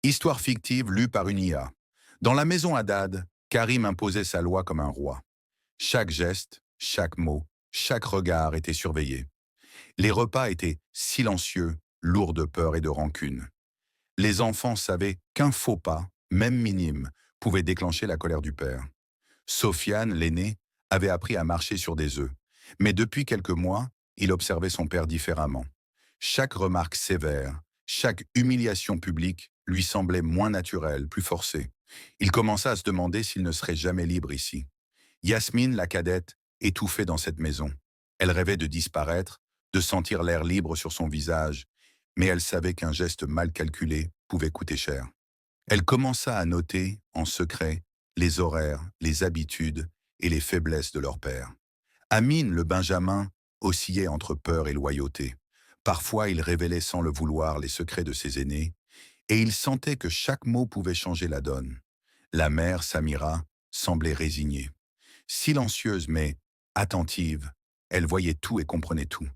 Histoire fictive lue par une IA. Dans la maison Haddad, Karim imposait sa loi comme un roi. Chaque geste, chaque mot, chaque regard était surveillé. Les repas étaient silencieux, lourds de peur et de rancune. Les enfants savaient qu'un faux pas, même minime, pouvait déclencher la colère du père. Sofiane, l'aîné, avait appris à marcher sur des œufs. Mais depuis quelques mois, il observait son père différemment. Chaque remarque sévère, chaque humiliation publique lui semblait moins naturelle, plus forcée. Il commença à se demander s'il ne serait jamais libre ici. Yasmine, la cadette, étouffait dans cette maison. Elle rêvait de disparaître, de sentir l'air libre sur son visage, mais elle savait qu'un geste mal calculé pouvait coûter cher. Elle commença à noter, en secret, les horaires, les habitudes et les faiblesses de leur père. Amine, le Benjamin, oscillait entre peur et loyauté. Parfois, il révélait sans le vouloir les secrets de ses aînés, et il sentait que chaque mot pouvait changer la donne. La mère, Samira, semblait résignée. Silencieuse mais attentive, elle voyait tout et comprenait tout.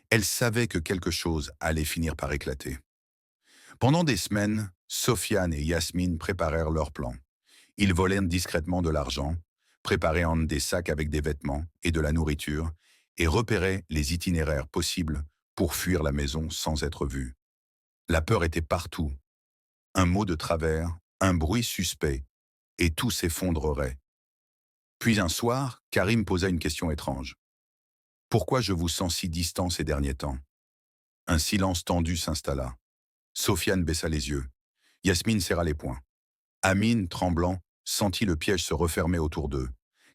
Elle savait que quelque chose allait finir par éclater. Pendant des semaines, Sofiane et Yasmine préparèrent leur plan. Ils volèrent discrètement de l'argent, préparaient des sacs avec des vêtements et de la nourriture, et repéraient les itinéraires possibles pour fuir la maison sans être vus. La peur était partout. Un mot de travers, un bruit suspect, et tout s'effondrerait. Puis un soir, Karim posa une question étrange. « Pourquoi je vous sens si distant ces derniers temps ?» Un silence tendu s'installa. Sofiane baissa les yeux. Yasmine serra les poings. Amine, tremblant, sentit le piège se refermer autour d'eux.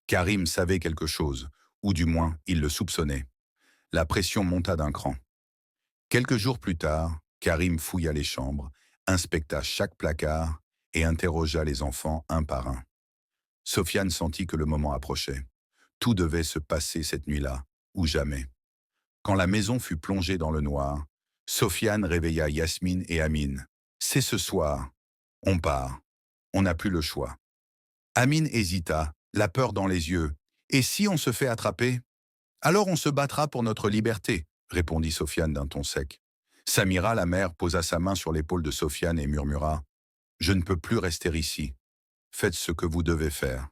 Karim savait quelque chose, ou du moins, il le soupçonnait. La pression monta d'un cran. Quelques jours plus tard, Karim fouilla les chambres, inspecta chaque placard et interrogea les enfants un par un. Sofiane sentit que le moment approchait. Tout devait se passer cette nuit-là, ou jamais. Quand la maison fut plongée dans le noir, Sofiane réveilla Yasmine et Amine. « C'est ce soir. On part. On n'a plus le choix. » Amine hésita, la peur dans les yeux. « Et si on se fait attraper ? Alors on se battra pour notre liberté, » répondit Sofiane d'un ton sec. Samira, la mère, posa sa main sur l'épaule de Sofiane et murmura « Je ne peux plus rester ici. Faites ce que vous devez faire. »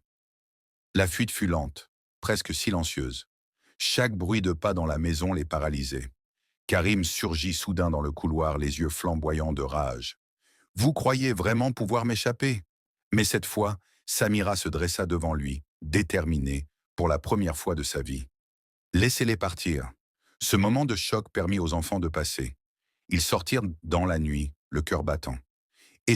La fuite fut lente, presque silencieuse. Chaque bruit de pas dans la maison les paralysait. Karim surgit soudain dans le couloir, les yeux flamboyants de rage. « Vous croyez vraiment pouvoir m'échapper ?» Mais cette fois, Samira se dressa devant lui, déterminée, pour la première fois de sa vie. « Laissez-les partir. » Ce moment de choc permit aux enfants de passer. Ils sortirent dans la nuit, le cœur battant. Et